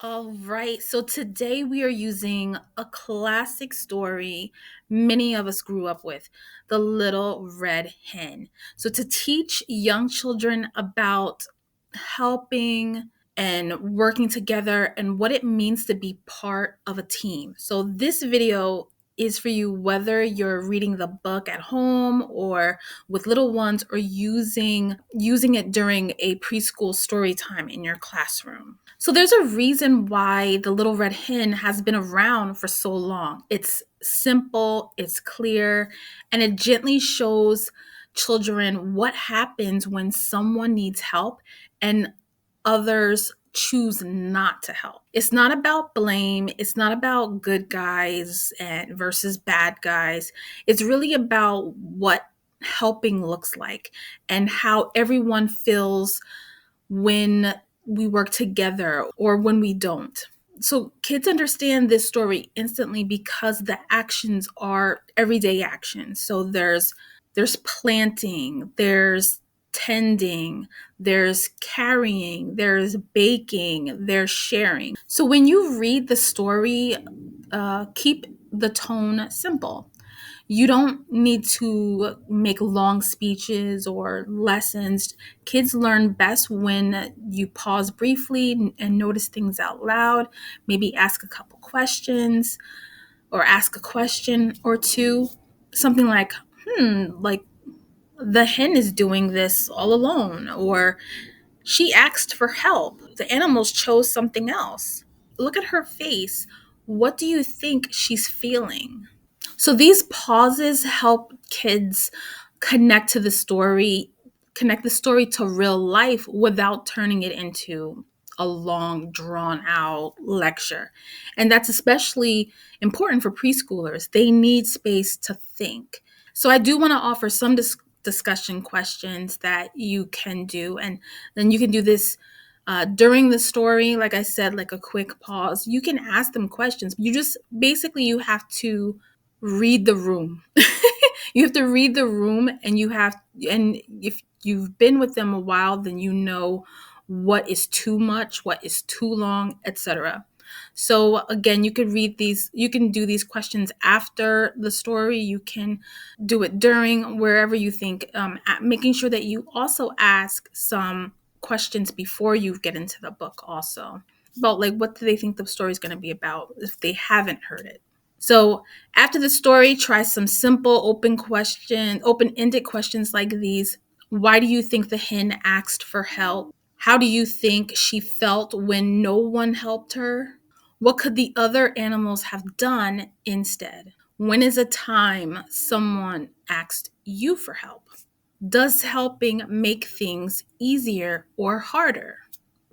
All right, so today we are using a classic story many of us grew up with, The Little Red Hen. So, to teach young children about helping and working together and what it means to be part of a team. So, this video is for you whether you're reading the book at home or with little ones or using it during a preschool story time in your classroom. So there's a reason why the Little Red Hen has been around for so long. It's simple, it's clear, and it gently shows children what happens when someone needs help and others choose not to help. It's not about blame, it's not about good guys and versus bad guys. It's really about what helping looks like and how everyone feels when we work together or when we don't. So kids understand this story instantly because the actions are everyday actions. So there's planting, there's tending, there's carrying, there's baking, there's sharing. So when you read the story, keep the tone simple. You don't need to make long speeches or lessons. Kids learn best when you pause briefly and notice things out loud, maybe ask a couple questions or ask a question or two. Something like, like the hen is doing this all alone, or she asked for help. The animals chose something else. Look at her face. What do you think she's feeling? So these pauses help kids connect to the story, connect the story to real life without turning it into a long, drawn out lecture. And that's especially important for preschoolers. They need space to think. So I do want to offer some discussion questions that you can do. And then you can do this during the story. Like I said, like a quick pause. You can ask them questions. You just basically you have to read the room. You have to read the room, and if you've been with them a while, then you know what is too much, what is too long, etc. So again, you can do these questions after the story. You can do it during, wherever you think, making sure that you also ask some questions before you get into the book also about, like, what do they think the story is going to be about if they haven't heard it. So after the story, try some simple open-ended questions like these. Why do you think the hen asked for help? How do you think she felt when no one helped her? What could the other animals have done instead? When is a time someone asked you for help? Does helping make things easier or harder?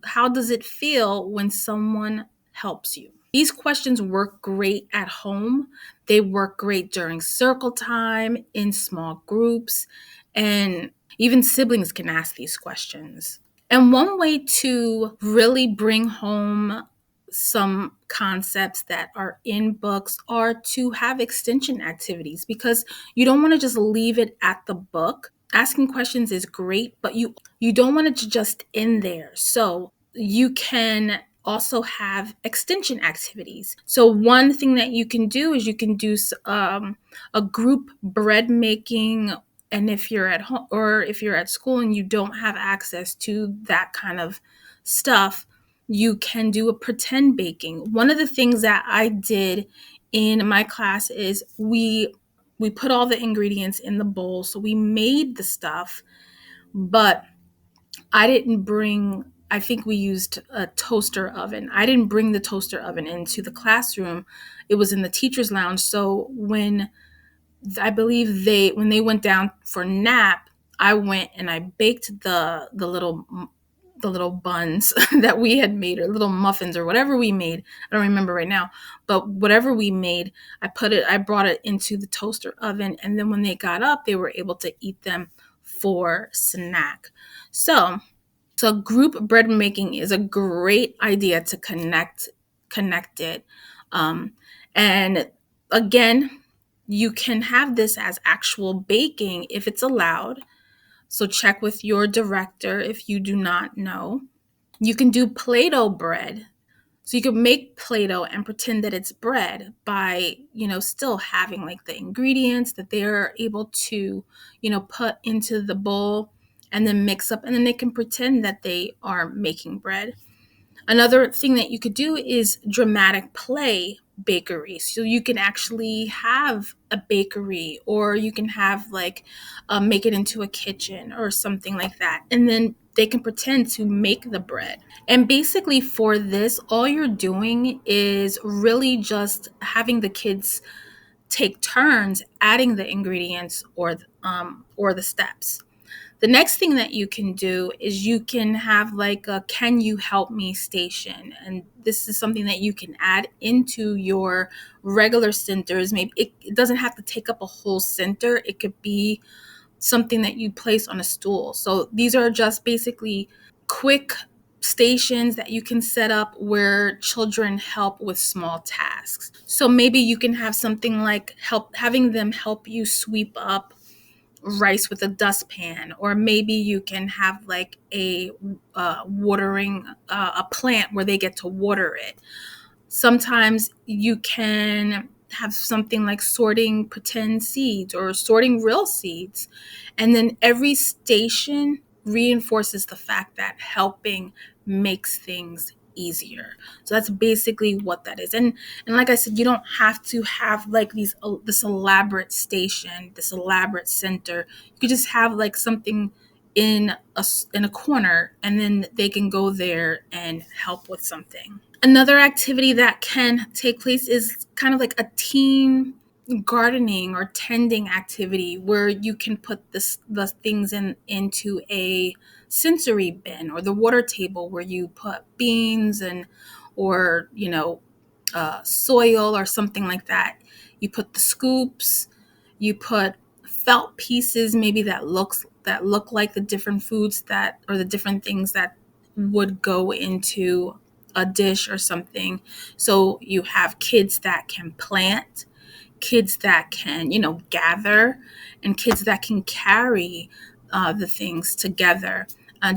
How does it feel when someone helps you? These questions work great at home. They work great during circle time, in small groups, and even siblings can ask these questions. And one way to really bring home some concepts that are in books are to have extension activities, because you don't want to just leave it at the book. Asking questions is great, but you don't want it to just end there. So you can also have extension activities. So one thing that you can do is you can do a group bread making. And if you're at home or if you're at school and you don't have access to that kind of stuff, you can do a pretend baking. One of the things that I did in my class is we put all the ingredients in the bowl. So we made the stuff, but I didn't bring, I think we used a toaster oven. I didn't bring the toaster oven into the classroom. It was in the teacher's lounge. So when I believe when they went down for nap, I went and I baked the little buns that we had made, or little muffins or whatever we made. I don't remember right now, but whatever we made, I brought it into the toaster oven. And then when they got up, they were able to eat them for snack. So group bread making is a great idea to connect it. Um, and again, you can have this as actual baking if it's allowed. So check with your director if you do not know. You can do Play-Doh bread. So you could make Play-Doh and pretend that it's bread by, still having like the ingredients that they're able to, put into the bowl and then mix up, and then they can pretend that they are making bread. Another thing that you could do is dramatic play bakery. So you can actually have a bakery, or you can have like make it into a kitchen or something like that. And then they can pretend to make the bread. And basically, for this, all you're doing is really just having the kids take turns adding the ingredients or the steps. The next thing that you can do is you can have like a "can you help me" station. And this is something that you can add into your regular centers. Maybe it doesn't have to take up a whole center. It could be something that you place on a stool. So these are just basically quick stations that you can set up where children help with small tasks. So maybe you can have something like having them help you sweep up rice with a dustpan, or maybe you can have like a watering a plant where they get to water it. Sometimes you can have something like sorting pretend seeds or sorting real seeds. And then every station reinforces the fact that helping makes things easier. So that's basically what that is. And like I said, you don't have to have like this elaborate station, this elaborate center. You could just have like something in a corner, and then they can go there and help with something. Another activity that can take place is kind of like a team gardening or tending activity, where you can put the things into a sensory bin, or the water table where you put beans and or soil or something like that. You put the scoops, you put felt pieces maybe that look like the different foods that, or the different things that would go into a dish or something. So you have kids that can plant, kids that can, gather, and kids that can carry the things together,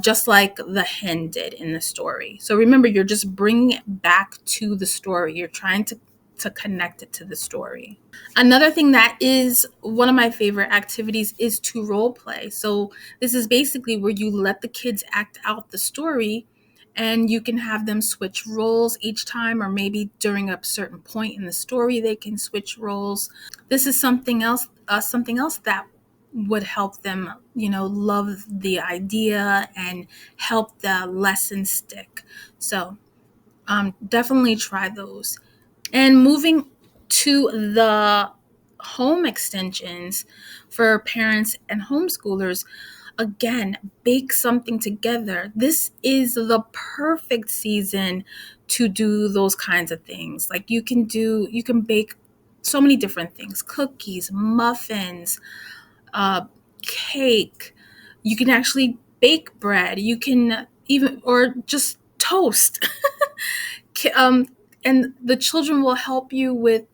just like the hen did in the story. So remember, you're just bringing it back to the story. You're trying to connect it to the story. Another thing that is one of my favorite activities is to role play. So this is basically where you let the kids act out the story, and you can have them switch roles each time, or maybe during a certain point in the story they can switch roles. This is something else that would help them, love the idea and help the lesson stick. So definitely try those. And moving to the home extensions for parents and homeschoolers, again, bake something together. This is the perfect season to do those kinds of things. Like you can bake so many different things: cookies, muffins, uh, cake. You can actually bake bread. You can even, or just toast. um, and the children will help you with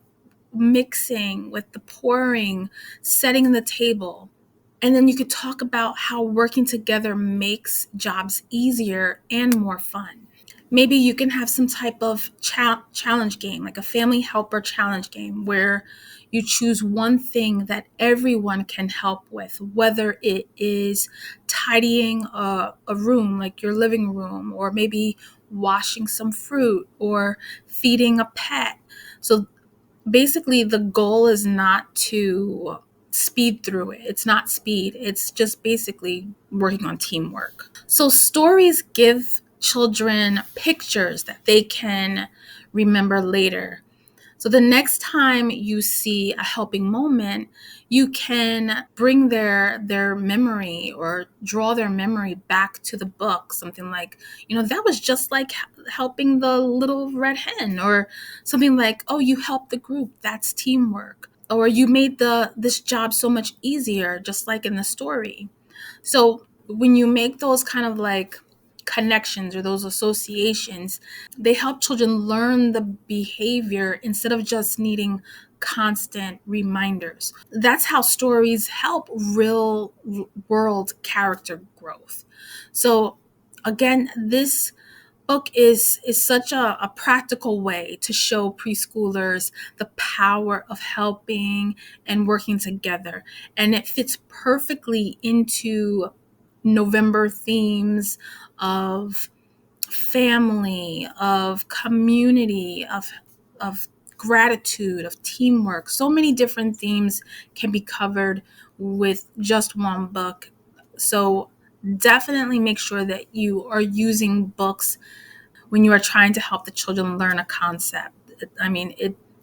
mixing, with the pouring, setting the table. And then you could talk about how working together makes jobs easier and more fun. Maybe you can have some type of challenge game, like a family helper challenge game, where you choose one thing that everyone can help with, whether it is tidying a room, like your living room, or maybe washing some fruit, or feeding a pet. So basically, the goal is not to speed through it. It's not speed. It's just basically working on teamwork. So stories give children pictures that they can remember later. So the next time you see a helping moment, you can bring their memory, or draw their memory back to the book. Something like, that was just like helping the little red hen, or something like, oh, you helped the group. That's teamwork. Or you made this job so much easier, just like in the story. So when you make those kind of like connections or those associations, they help children learn the behavior instead of just needing constant reminders. That's how stories help real world character growth. So again, this book is such a practical way to show preschoolers the power of helping and working together. And it fits perfectly into November themes of family, of community, of gratitude, of teamwork. So many different themes can be covered with just one book. So definitely make sure that you are using books when you are trying to help the children learn a concept. I mean,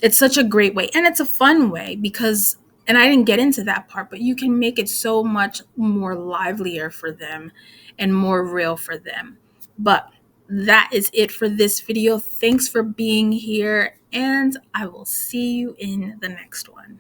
it's such a great way, and it's a fun way because, and I didn't get into that part, but you can make it so much more livelier for them and more real for them. But that is it for this video. Thanks for being here, and I will see you in the next one.